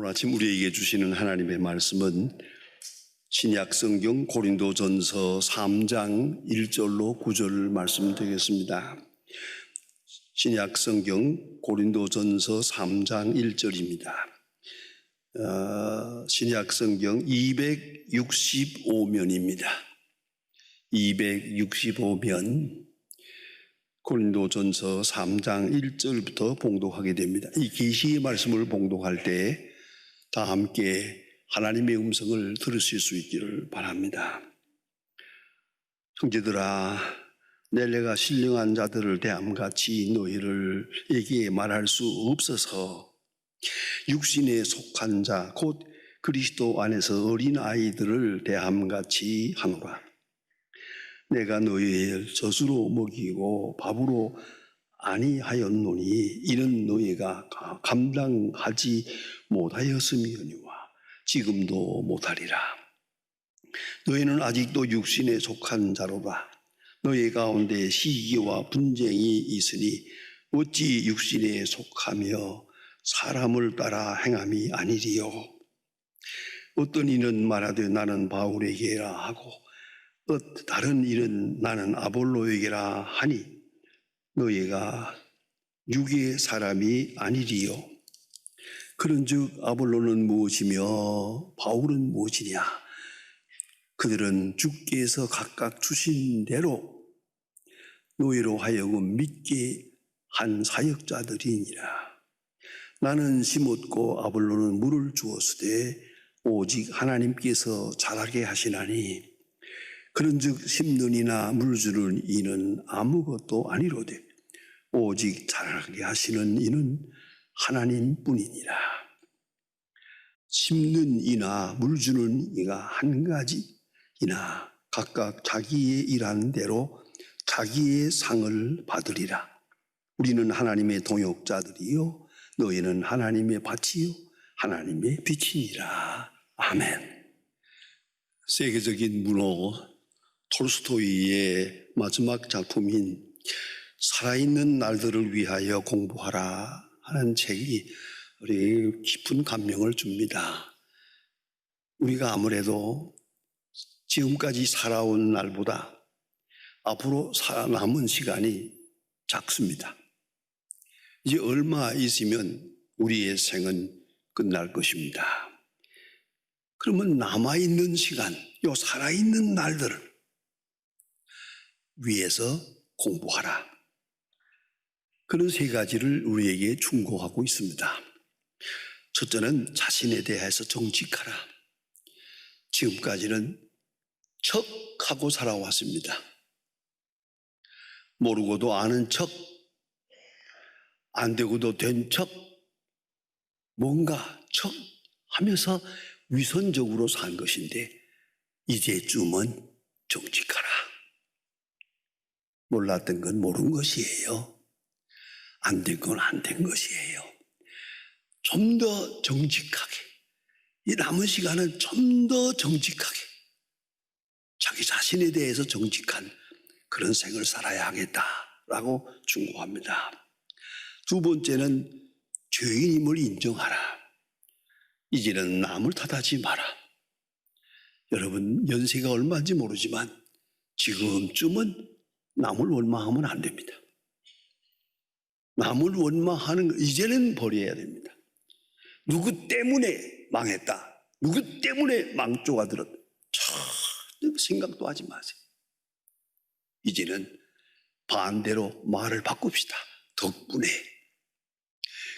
오늘 아침 우리에게 주시는 하나님의 말씀은 신약 성경 고린도전서 3장 1절로 9절 말씀 되겠습니다. 신약 성경 고린도전서 3장 1절입니다. 신약 성경 265면입니다. 265면 고린도전서 3장 1절부터 봉독하게 됩니다. 이 계시의 말씀을 봉독할 때 다 함께 하나님의 음성을 들으실 수 있기를 바랍니다. 형제들아, 내가 신령한 자들을 대함같이 너희에게 말할 수 없어서 육신에 속한 자 곧 그리스도 안에서 어린 아이들을 대함같이 하노라. 내가 너희를 젖으로 먹이고 밥으로 아니하였노니 이는 너희가 감당하지 못하였음이니와 지금도 못하리라. 너희는 아직도 육신에 속한 자로다. 너희 가운데 시기와 분쟁이 있으니 어찌 육신에 속하며 사람을 따라 행함이 아니리요. 어떤 이는 말하되 나는 바울에게라 하고 다른 일은 나는 아볼로에게라 하니 너희가 육의 사람이 아니리요. 그런즉 아볼로는 무엇이며 바울은 무엇이냐? 그들은 주께서 각각 주신 대로 너희로 하여금 믿게 한 사역자들이니라. 나는 심었고 아볼로는 물을 주었으되 오직 하나님께서 자라게 하시나니 그런즉 심는 이나 물 주는 이는 아무것도 아니로되 오직 자라게 하시는 이는 하나님뿐이니라. 심는 이나 물 주는 이가 한 가지이나 각각 자기의 일한 대로 자기의 상을 받으리라. 우리는 하나님의 동역자들이요 너희는 하나님의 밭이요 하나님의 빛이니라. 아멘. 세계적인 문호 톨스토이의 마지막 작품인 살아있는 날들을 위하여 공부하라 하는 책이 우리에게 깊은 감명을 줍니다. 우리가 아무래도 지금까지 살아온 날보다 앞으로 살아남은 시간이 작습니다. 이제 얼마 있으면 우리의 생은 끝날 것입니다. 그러면 남아있는 시간, 요 살아있는 날들을 위해서 공부하라. 그런 세 가지를 우리에게 충고하고 있습니다. 첫째는 자신에 대해서 정직하라. 지금까지는 척하고 살아왔습니다. 모르고도 아는 척, 안 되고도 된 척, 뭔가 척 하면서 위선적으로 산 것인데 이제쯤은 정직하라. 몰랐던 건 모른 것이에요. 안 된 건 안 된 것이에요. 좀 더 정직하게, 이 남은 시간은 좀 더 정직하게 자기 자신에 대해서 정직한 그런 생을 살아야 하겠다라고 충고합니다. 두 번째는 죄인임을 인정하라. 이제는 남을 탓하지 마라. 여러분 연세가 얼마인지 모르지만 지금쯤은 남을 원망하면 안 됩니다. 남을 원망하는 거 이제는 버려야 됩니다. 누구 때문에 망했다, 누구 때문에 망조가 들었다, 전혀 생각도 하지 마세요. 이제는 반대로 말을 바꿉시다. 덕분에,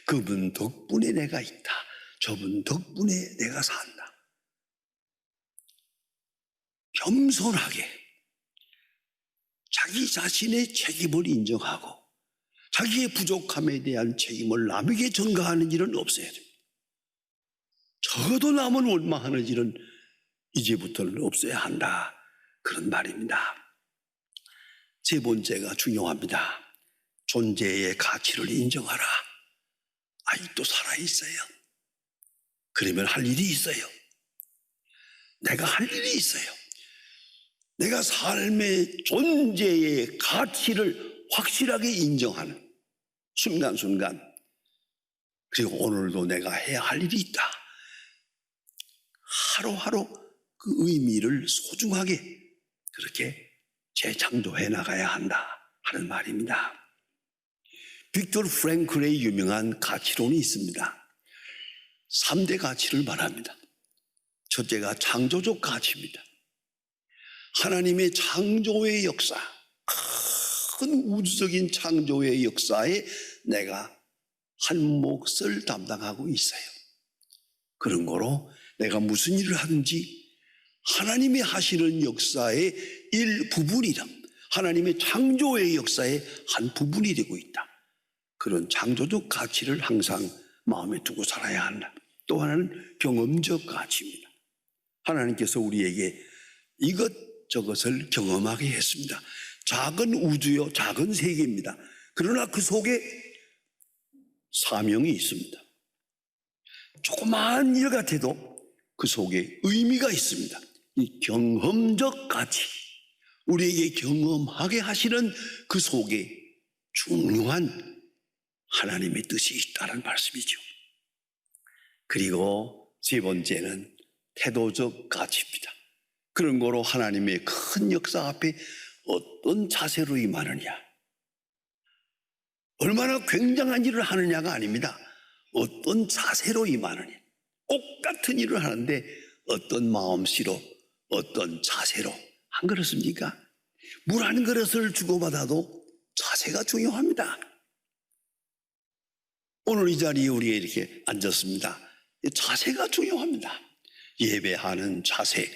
그분 덕분에 내가 있다, 저분 덕분에 내가 산다. 겸손하게 자기 자신의 책임을 인정하고 자기의 부족함에 대한 책임을 남에게 전가하는 일은 없어야 됩니다. 적어도 남을 원망하는 일은 이제부터는 없어야 한다, 그런 말입니다. 세 번째가 중요합니다. 존재의 가치를 인정하라. 아직도 살아있어요. 그러면 할 일이 있어요. 내가 할 일이 있어요. 내가 삶의 존재의 가치를 확실하게 인정하는 순간순간, 그리고 오늘도 내가 해야 할 일이 있다, 하루하루 그 의미를 소중하게 그렇게 재창조해 나가야 한다 하는 말입니다. 빅토르 프랭클의 유명한 가치론이 있습니다. 3대 가치를 말합니다. 첫째가 창조적 가치입니다. 하나님의 창조의 역사, 큰 우주적인 창조의 역사에 내가 한 몫을 담당하고 있어요. 그런 거로 내가 무슨 일을 하든지 하나님이 하시는 역사의 일부분이다. 하나님의 창조의 역사의 한 부분이 되고 있다. 그런 창조적 가치를 항상 마음에 두고 살아야 한다. 또 하나는 경험적 가치입니다. 하나님께서 우리에게 이것저것을 경험하게 했습니다. 작은 우주요, 작은 세계입니다. 그러나 그 속에 사명이 있습니다. 조그마한 일 같아도 그 속에 의미가 있습니다. 이 경험적 가치, 우리에게 경험하게 하시는 그 속에 중요한 하나님의 뜻이 있다는 말씀이죠. 그리고 세 번째는 태도적 가치입니다. 그런 거로 하나님의 큰 역사 앞에 어떤 자세로 임하느냐, 얼마나 굉장한 일을 하느냐가 아닙니다. 어떤 자세로 임하느냐. 똑같은 일을 하는데 어떤 마음씨로, 어떤 자세로 안 그렇습니까? 물 한 그릇을 주고받아도 자세가 중요합니다. 오늘 이 자리에 우리가 이렇게 앉았습니다. 자세가 중요합니다. 예배하는 자세,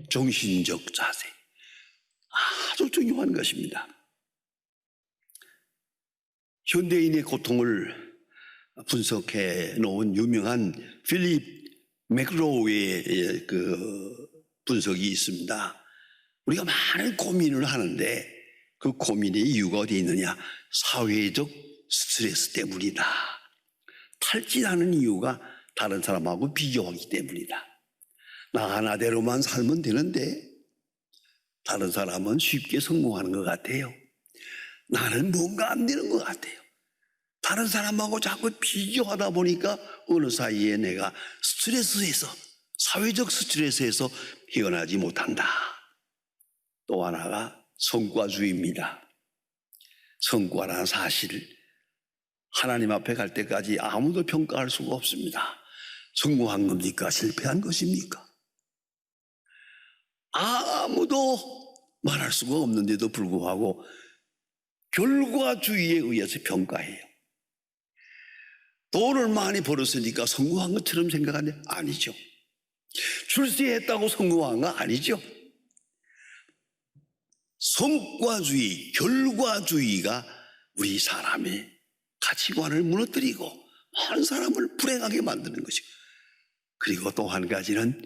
정신적 자세, 아주 중요한 것입니다. 현대인의 고통을 분석해 놓은 유명한 필립 맥로우의 그 분석이 있습니다. 우리가 많은 고민을 하는데 그 고민의 이유가 어디 있느냐? 사회적 스트레스 때문이다. 탈진하는 이유가 다른 사람하고 비교하기 때문이다. 나 하나대로만 살면 되는데 다른 사람은 쉽게 성공하는 것 같아요. 나는 뭔가 안 되는 것 같아요. 다른 사람하고 자꾸 비교하다 보니까 어느 사이에 내가 스트레스에서, 사회적 스트레스에서 헤어나지 못한다. 또 하나가 성과주의입니다. 성과라는 사실, 하나님 앞에 갈 때까지 아무도 평가할 수가 없습니다. 성공한 겁니까? 실패한 것입니까? 아무도 말할 수가 없는데도 불구하고 결과주의에 의해서 평가해요. 돈을 많이 벌었으니까 성공한 것처럼 생각하는데 아니죠. 출세했다고 성공한 거 아니죠. 성과주의, 결과주의가 우리 사람의 가치관을 무너뜨리고 많은 사람을 불행하게 만드는 것이고, 그리고 또 한 가지는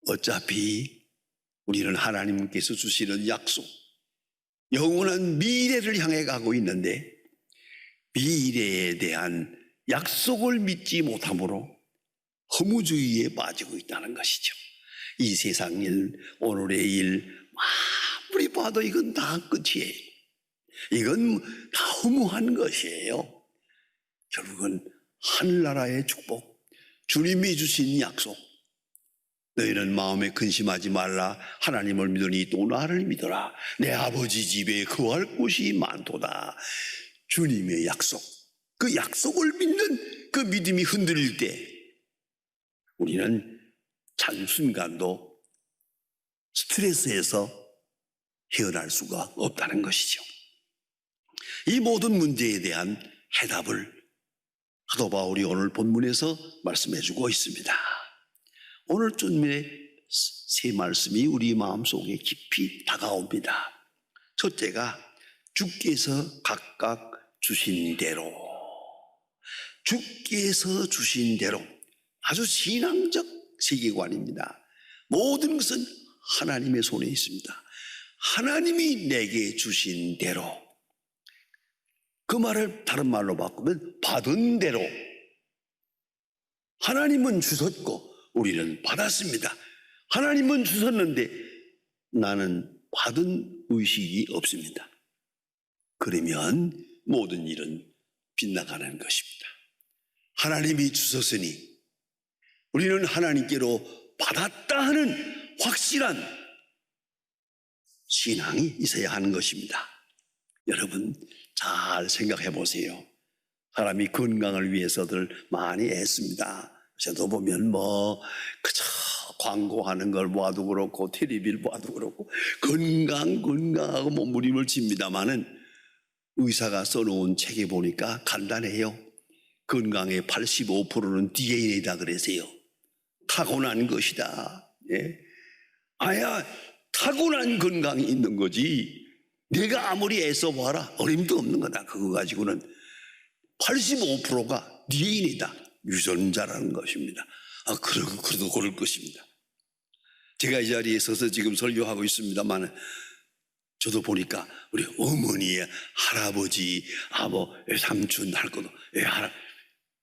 어차피 우리는 하나님께서 주시는 약속, 영원한 미래를 향해 가고 있는데 미래에 대한 약속을 믿지 못함으로 허무주의에 빠지고 있다는 것이죠. 이 세상 일, 오늘의 일 아무리 봐도 이건 다 끝이에요. 이건 다 허무한 것이에요. 결국은 하늘나라의 축복, 주님이 주신 약속, 너희는 마음에 근심하지 말라. 하나님을 믿으니 또 나를 믿어라. 내 아버지 집에 거할 곳이 많도다. 주님의 약속, 그 약속을 믿는 그 믿음이 흔들릴 때 우리는 한순간도 스트레스에서 헤어날 수가 없다는 것이죠. 이 모든 문제에 대한 해답을 사도 바울이 오늘 본문에서 말씀해 주고 있습니다. 오늘 쯤에 세 말씀이 우리 마음속에 깊이 다가옵니다. 첫째가 주께서 각각 주신 대로, 주께서 주신 대로, 아주 신앙적 세계관입니다. 모든 것은 하나님의 손에 있습니다. 하나님이 내게 주신 대로, 그 말을 다른 말로 바꾸면 받은 대로. 하나님은 주셨고 우리는 받았습니다. 하나님은 주셨는데 나는 받은 의식이 없습니다. 그러면 모든 일은 빗나가는 것입니다. 하나님이 주셨으니 우리는 하나님께로 받았다 하는 확실한 신앙이 있어야 하는 것입니다. 여러분 잘 생각해 보세요. 사람이 건강을 위해서들 많이 애씁니다. 저도 보면 그저 광고하는 걸 봐도 그렇고 텔레비를 봐도 그렇고 건강하고 몸부림을 칩니다마는 의사가 써놓은 책에 보니까 간단해요. 건강의 85%는 DNA다 그러세요. 타고난 것이다. 예? 타고난 건강이 있는 거지. 내가 아무리 애써봐라 어림도 없는 거다. 그거 가지고는 85%가 DNA다. 유전자라는 것입니다. 그래도 그럴 것입니다. 제가 이 자리에 서서 지금 설교하고 있습니다만 저도 보니까 우리 어머니, 할아버지, 삼촌 할 것도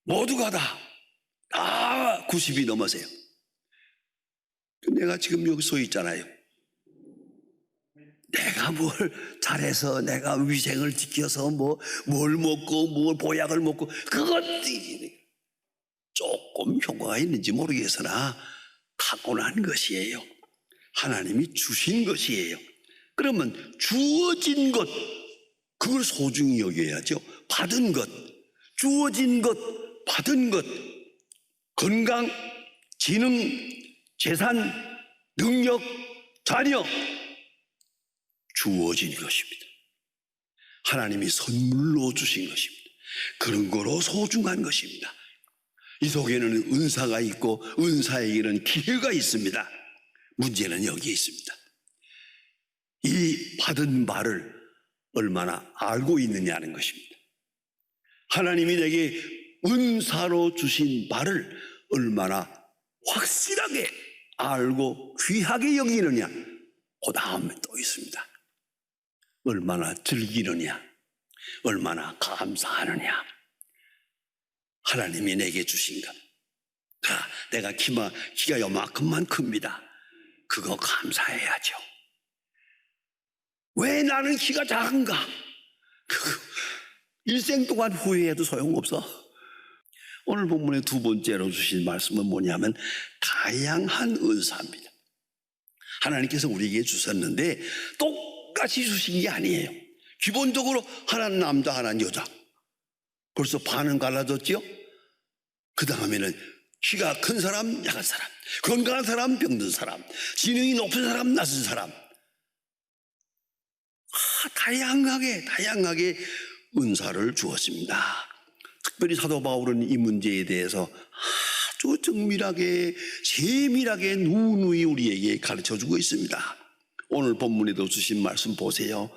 모두가 다 90이 넘으세요. 내가 지금 여기 서 있잖아요. 내가 뭘 잘해서 내가 위생을 지켜서 뭘 먹고 뭘 보약을 먹고 그것이 조금 효과가 있는지 모르겠으나 타고난 것이에요. 하나님이 주신 것이에요. 그러면 주어진 것 그걸 소중히 여겨야죠. 받은 것, 주어진 것, 받은 것, 건강, 지능, 재산, 능력, 자녀 주어진 것입니다. 하나님이 선물로 주신 것입니다. 그런 거로 소중한 것입니다. 이 속에는 은사가 있고 은사에게는 기회가 있습니다. 문제는 여기에 있습니다. 이 받은 바를 얼마나 알고 있느냐는 것입니다. 하나님이 내게 은사로 주신 바를 얼마나 확실하게 알고 귀하게 여기느냐, 그 다음에 또 있습니다. 얼마나 즐기느냐, 얼마나 감사하느냐. 하나님이 내게 주신 것, 내가 키가 요만큼만 큽니다. 그거 감사해야죠. 왜 나는 키가 작은가? 일생 동안 후회해도 소용없어. 오늘 본문의 두 번째로 주신 말씀은 뭐냐면 다양한 은사입니다. 하나님께서 우리에게 주셨는데 똑같이 주신 게 아니에요. 기본적으로 하나는 남자, 하나는 여자. 벌써 반은 갈라졌죠? 그 다음에는 키가 큰 사람, 약한 사람, 건강한 사람, 병든 사람, 지능이 높은 사람, 낮은 사람. 다양하게 은사를 주었습니다. 특별히 사도 바울은 이 문제에 대해서 아주 정밀하게, 세밀하게 누누이 우리에게 가르쳐주고 있습니다. 오늘 본문에도 주신 말씀 보세요.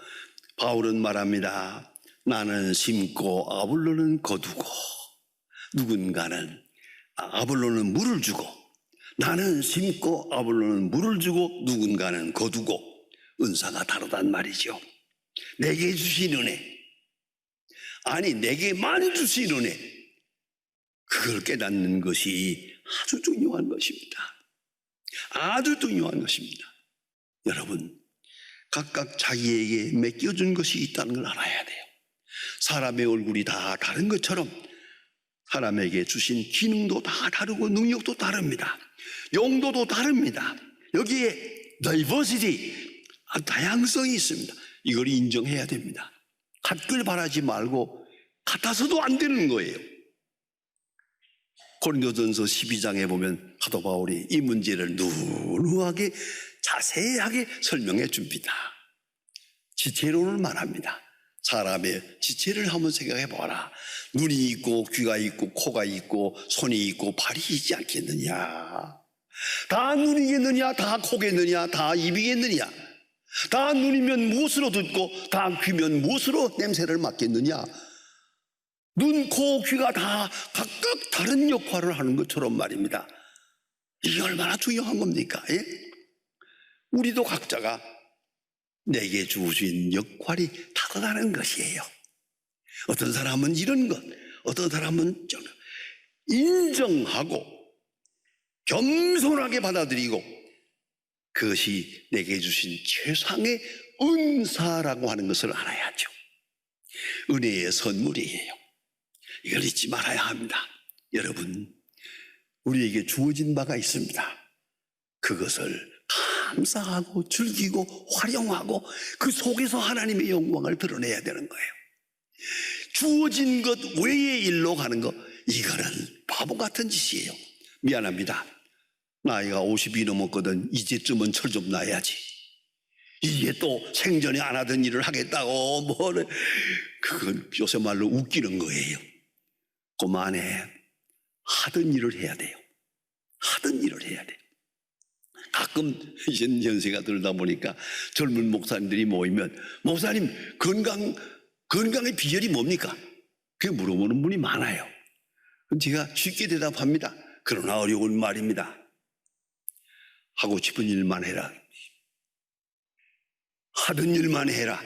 바울은 말합니다. 나는 심고 아볼로는 거두고, 누군가는 아볼로는 물을 주고, 나는 심고 아볼로는 물을 주고 누군가는 거두고. 은사가 다르단 말이죠. 내게 주신 은혜, 아니 내게만 주신 은혜, 그걸 깨닫는 것이 아주 중요한 것입니다. 아주 중요한 것입니다. 여러분, 각각 자기에게 맡겨준 것이 있다는 걸 알아야 돼요. 사람의 얼굴이 다 다른 것처럼 사람에게 주신 기능도 다 다르고 능력도 다릅니다. 용도도 다릅니다. 여기에 다이버시티, 다양성이 있습니다. 이걸 인정해야 됩니다. 같길 바라지 말고 같아서도 안 되는 거예요. 고린도전서 12장에 보면 사도 바울이 이 문제를 누누하게 자세하게 설명해 줍니다. 지체론을 말합니다. 사람의 지체를 한번 생각해 보라. 눈이 있고 귀가 있고 코가 있고 손이 있고 발이 있지 않겠느냐. 다 눈이겠느냐, 다 코겠느냐, 다 입이겠느냐. 다 눈이면 무엇으로 듣고 다 귀면 무엇으로 냄새를 맡겠느냐. 눈, 코, 귀가 다 각각 다른 역할을 하는 것처럼 말입니다. 이게 얼마나 중요한 겁니까? 예? 우리도 각자가 내게 주신 역할이 다르다는 것이에요. 어떤 사람은 이런 것, 어떤 사람은 저런. 인정하고 겸손하게 받아들이고 그것이 내게 주신 최상의 은사라고 하는 것을 알아야죠. 은혜의 선물이에요. 이걸 잊지 말아야 합니다. 여러분, 우리에게 주어진 바가 있습니다. 그것을 감사하고 즐기고 활용하고 그 속에서 하나님의 영광을 드러내야 되는 거예요. 주어진 것 외의 일로 가는 거, 이거는 바보 같은 짓이에요. 미안합니다. 나이가 50이 넘었거든. 이제쯤은 철 좀 놔야지. 이게 또 생전에 안 하던 일을 하겠다고 뭐를, 그건 요새 말로 웃기는 거예요. 그만해. 하던 일을 해야 돼요. 하던 일을 해야 돼요. 가끔 이제 연세가 들다 보니까 젊은 목사님들이 모이면, 목사님 건강의 비결이 뭡니까? 그게 물어보는 분이 많아요. 그럼 제가 쉽게 대답합니다. 그러나 어려운 말입니다. 하고 싶은 일만 해라. 하던 일만 해라.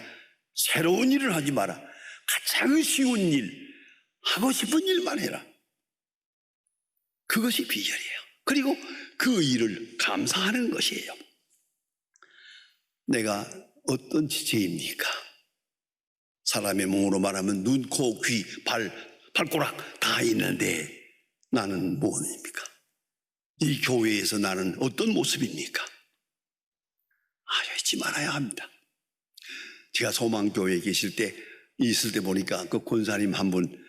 새로운 일을 하지 마라. 가장 쉬운 일, 하고 싶은 일만 해라. 그것이 비결이에요. 그리고 그 일을 감사하는 것이에요. 내가 어떤 지체입니까? 사람의 몸으로 말하면 눈, 코, 귀, 발가락 다 있는데 나는 무엇입니까? 이 교회에서 나는 어떤 모습입니까? 잊지 말아야 합니다. 제가 소망교회에 있을 때 보니까 그 권사님 한 분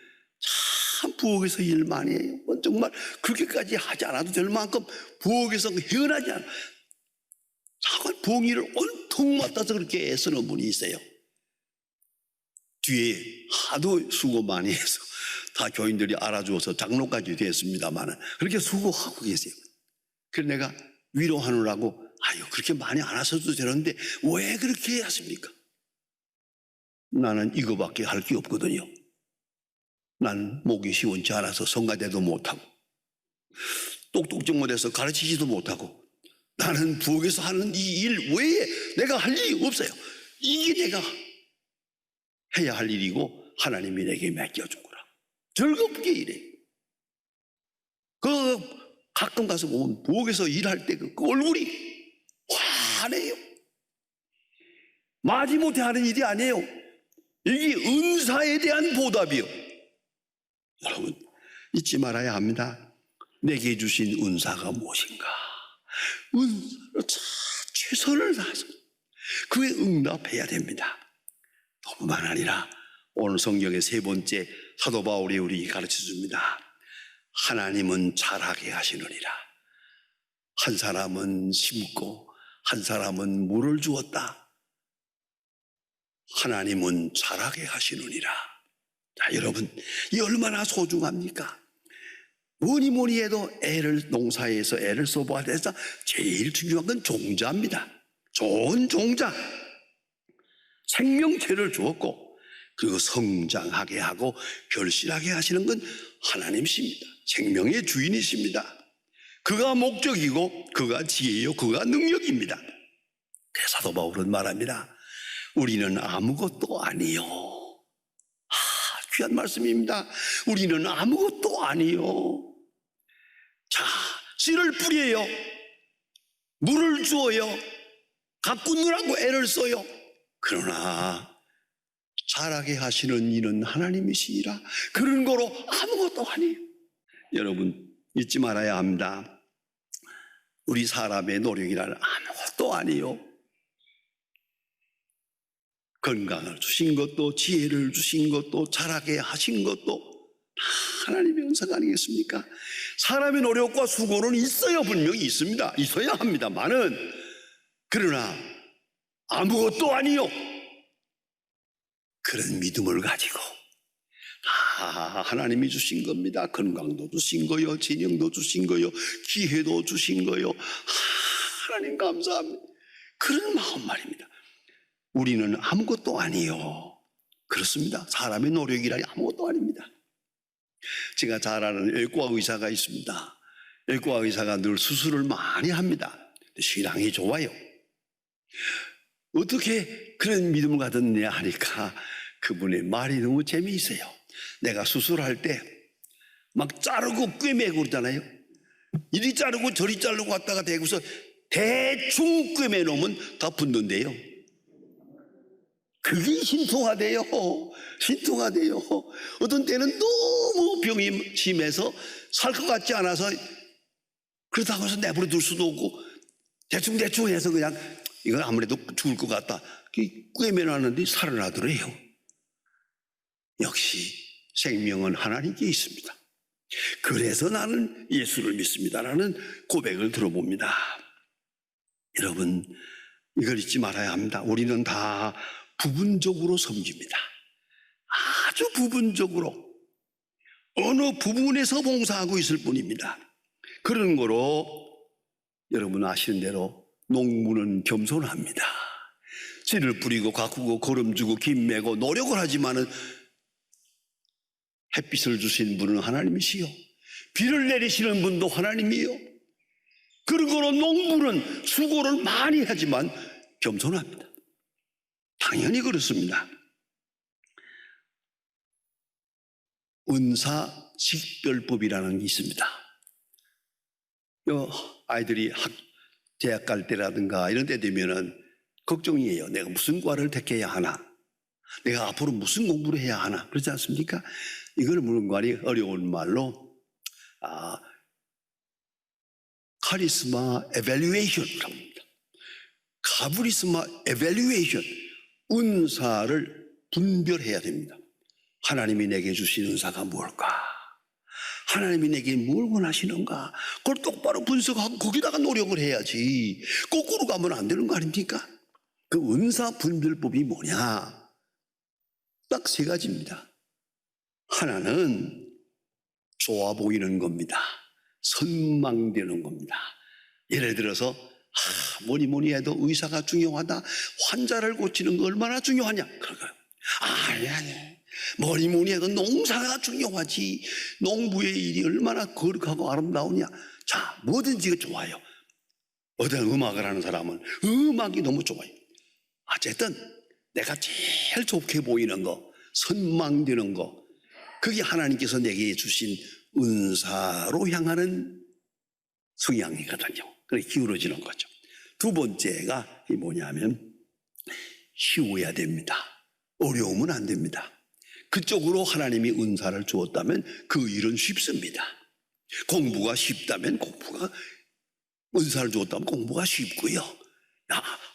참 부엌에서 일 많이 해요. 정말 그렇게까지 하지 않아도 될 만큼 부엌에서 헤어나지 않아요. 자꾸 부엌 일을 온통 맡아서 그렇게 애쓰는 분이 있어요. 뒤에 하도 수고 많이 해서 다 교인들이 알아주어서 장로까지 됐습니다만 그렇게 수고하고 계세요. 그래서 내가 위로하느라고 그렇게 많이 안 하셔도 되는데 왜 그렇게 하십니까? 나는 이거밖에 할 게 없거든요. 난 목이 시원치 않아서 성가대도 못하고 똑똑좀 못해서 가르치지도 못하고 나는 부엌에서 하는 이 일 외에 내가 할 일이 없어요. 이게 내가 해야 할 일이고 하나님이 내게 맡겨준 거라. 즐겁게 일해. 가끔 가서 보면 부엌에서 일할 때 그 얼굴이 환해요. 마지못해 하는 일이 아니에요. 이게 은사에 대한 보답이요. 여러분 잊지 말아야 합니다. 내게 주신 은사가 무엇인가? 은사로 최선을 다해서 그에 응답해야 됩니다. 뿐만 아니라 오늘 성경의 세 번째 사도 바울이 우리에게 가르쳐줍니다. 하나님은 자라게 하시느니라. 한 사람은 심고 한 사람은 물을 주었다. 하나님은 자라게 하시느니라. 자, 여러분 이 얼마나 소중합니까? 뭐니 해도 농사에서 애를 써봐야 돼서 제일 중요한 건 종자입니다. 좋은 종자, 생명체를 주었고 그리고 성장하게 하고 결실하게 하시는 건 하나님이십니다. 생명의 주인이십니다. 그가 목적이고 그가 지혜요 그가 능력입니다. 사도 바울은 말합니다. 우리는 아무것도 아니요. 귀한 말씀입니다. 우리는 아무것도 아니요. 자, 씨를 뿌려요. 물을 주어요. 가꾸느라고 애를 써요. 그러나 자라게 하시는 이는 하나님이시니라. 그런 거로 아무것도 아니에요. 여러분 잊지 말아야 합니다. 우리 사람의 노력이라는 아무것도 아니에요. 건강을 주신 것도 지혜를 주신 것도 자라게 하신 것도 하나님의 은사가 아니겠습니까? 사람의 노력과 수고는 있어야 분명히 있습니다. 있어야 합니다만은 그러나 아무것도 아니요. 그런 믿음을 가지고 하나님이 주신 겁니다. 건강도 주신 거요, 진영도 주신 거요, 기회도 주신 거요. 하나님 감사합니다. 그런 마음 말입니다. 우리는 아무것도 아니요. 그렇습니다. 사람의 노력이라니 아무것도 아닙니다. 제가 잘 아는 외과 의사가 있습니다. 외과 의사가 늘 수술을 많이 합니다. 신앙이 좋아요. 어떻게 그런 믿음을 가졌냐 하니까 그분의 말이 너무 재미있어요. 내가 수술할 때 막 자르고 꿰매고 그러잖아요. 이리 자르고 저리 자르고 왔다가 대고서 대충 꿰매 놓으면 다 붙는데요. 그게 신통하대요. 신통하대요. 어떤 때는 너무 병이 심해서 살 것 같지 않아서 그렇다고 해서 내버려 둘 수도 없고 대충 해서 그냥 이건 아무래도 죽을 것 같다 꿰매놨는데 살아나더래요. 역시 생명은 하나님께 있습니다. 그래서 나는 예수를 믿습니다라는 고백을 들어봅니다. 여러분, 이걸 잊지 말아야 합니다. 우리는 다 부분적으로 섬깁니다. 아주 부분적으로 어느 부분에서 봉사하고 있을 뿐입니다. 그런 거로 여러분 아시는 대로 농부는 겸손합니다. 씨를 뿌리고 가꾸고 거름주고 김매고 노력을 하지만은 햇빛을 주신 분은 하나님이시요 비를 내리시는 분도 하나님이요. 그런 거로 농부는 수고를 많이 하지만 겸손합니다. 당연히 그렇습니다. 은사 식별법이라는 게 있습니다. 아이들이 대학 갈 때라든가 이런 때 되면은 걱정이에요. 내가 무슨 과를 택해야 하나? 내가 앞으로 무슨 공부를 해야 하나? 그렇지 않습니까? 이걸 물건관이 어려운 말로 카리스마 에밸류에이션이라고 합니다. 카브리스마 에밸류에이션, 은사를 분별해야 됩니다. 하나님이 내게 주신 은사가 뭘까? 하나님이 내게 뭘 원하시는가? 그걸 똑바로 분석하고 거기다가 노력을 해야지. 거꾸로 가면 안 되는 거 아닙니까? 그 은사 분별법이 뭐냐? 딱 세 가지입니다. 하나는 좋아 보이는 겁니다. 선망되는 겁니다. 예를 들어서 뭐니 해도 의사가 중요하다. 환자를 고치는 거 얼마나 중요하냐? 그럴까요? 아니. 뭐니 해도 농사가 중요하지. 농부의 일이 얼마나 거룩하고 아름다우냐. 자, 뭐든지 좋아요. 어떤 음악을 하는 사람은 음악이 너무 좋아요. 어쨌든 내가 제일 좋게 보이는 거, 선망되는 거, 그게 하나님께서 내게 주신 은사로 향하는 성향이거든요. 그래 기울어지는 거죠. 두 번째가 뭐냐면 쉬워야 됩니다. 어려우면 안 됩니다. 그쪽으로 하나님이 은사를 주었다면 그 일은 쉽습니다. 공부가 쉽다면 은사를 주었다면 공부가 쉽고요.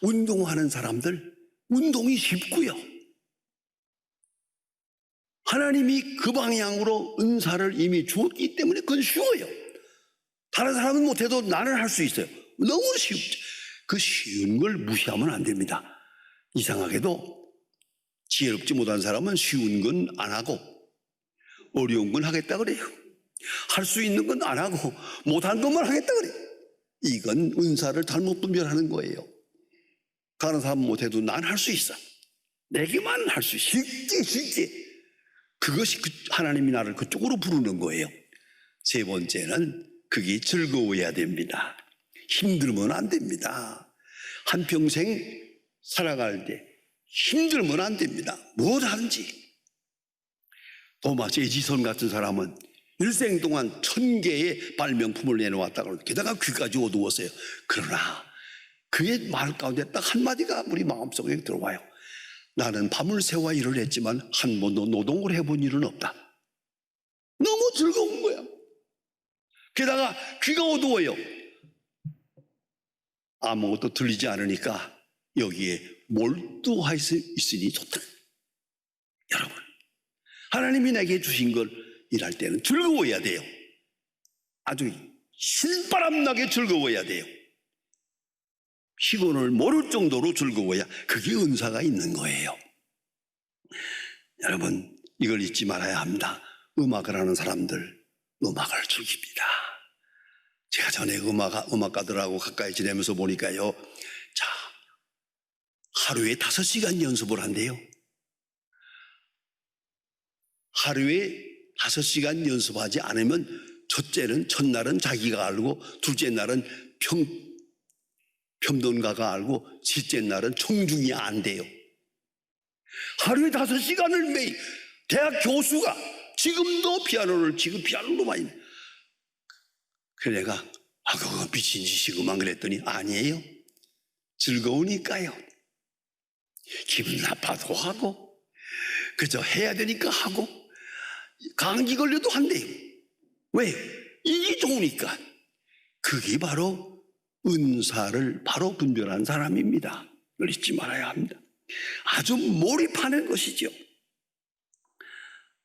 운동하는 사람들 운동이 쉽고요. 하나님이 그 방향으로 은사를 이미 주었기 때문에 그건 쉬워요. 다른 사람은 못해도 나는 할 수 있어요. 너무 쉽죠. 그 쉬운 걸 무시하면 안 됩니다. 이상하게도 지혜롭지 못한 사람은 쉬운 건 안 하고 어려운 건 하겠다 그래요. 할 수 있는 건 안 하고 못한 것만 하겠다 그래요. 이건 은사를 잘못 분별하는 거예요. 다른 사람은 못해도 난 할 수 있어. 내게만 할 수 있어. 쉽게. 그것이 하나님이 나를 그쪽으로 부르는 거예요. 세 번째는 그게 즐거워야 됩니다. 힘들면 안 됩니다. 한평생 살아갈 때 힘들면 안 됩니다. 뭐든지. 도마스 에디슨 같은 사람은 일생 동안 1000개의 발명품을 내놓았다고 게다가 귀까지 어두웠어요. 그러나 그의 말 가운데 딱 한마디가 우리 마음속에 들어와요. 나는 밤을 새워 일을 했지만 한 번도 노동을 해본 일은 없다. 너무 즐거운 거야. 게다가 귀가 어두워요. 아무것도 들리지 않으니까 여기에 몰두할 수 있으니 좋다. 여러분, 하나님이 내게 주신 걸 일할 때는 즐거워야 돼요. 아주 신바람 나게 즐거워야 돼요. 피곤을 모를 정도로 즐거워야 그게 은사가 있는 거예요. 여러분, 이걸 잊지 말아야 합니다. 음악을 하는 사람들 음악을 즐깁니다. 제가 전에 음악가들하고 가까이 지내면서 보니까요, 자, 하루에 5시간 연습을 한대요. 하루에 5시간 연습하지 않으면 첫날은 자기가 알고, 둘째 날은 평론가가 알고, 셋째 날은 청중이 안 돼요. 하루에 5시간을 매일 대학 교수가 지금도 피아노로 많이. 그래 내가 그거 미친 짓이구만 그랬더니 아니에요. 즐거우니까요. 기분 나빠도 하고 그저 해야 되니까 하고 감기 걸려도 한대요. 왜? 이게 좋으니까. 그게 바로 은사를 바로 분별한 사람입니다. 이걸 잊지 말아야 합니다. 아주 몰입하는 것이죠.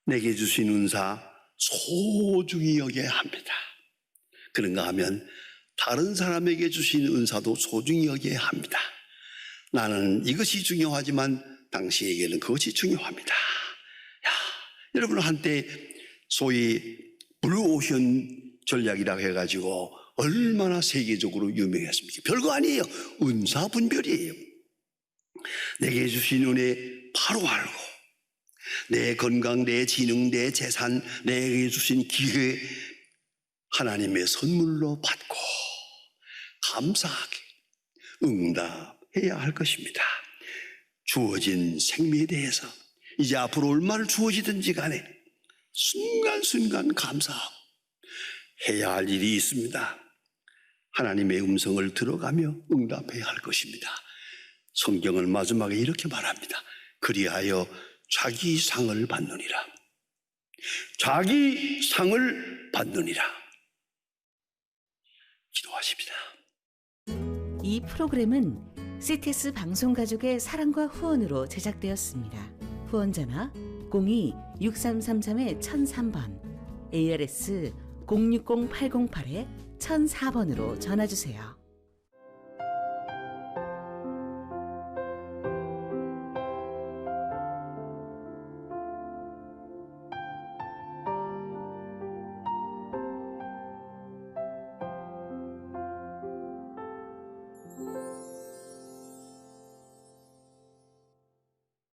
내게 주신 은사 소중히 여겨야 합니다. 그런가 하면 다른 사람에게 주신 은사도 소중히 여겨야 합니다. 나는 이것이 중요하지만 당신에게는 그것이 중요합니다. 여러분, 한때 소위 블루오션 전략이라고 해가지고 얼마나 세계적으로 유명했습니까? 별거 아니에요. 은사 분별이에요. 내게 주신 은혜 바로 알고, 내 건강, 내 지능, 내 재산, 내게 주신 기회 하나님의 선물로 받고 감사하게 응답해야 할 것입니다. 주어진 생명에 대해서 이제 앞으로 얼마나 주어지든지 간에 순간순간 감사하고 해야 할 일이 있습니다. 하나님의 음성을 들어가며 응답해야 할 것입니다. 성경은 마지막에 이렇게 말합니다. 그리하여 자기 상을 받느니라. 자기 상을 받느니라. 기도하십니다. 이 프로그램은 CTS 방송가족의 사랑과 후원으로 제작되었습니다. 후원전화 02-6333-1003번, ARS 060-808-1004번으로 전화주세요.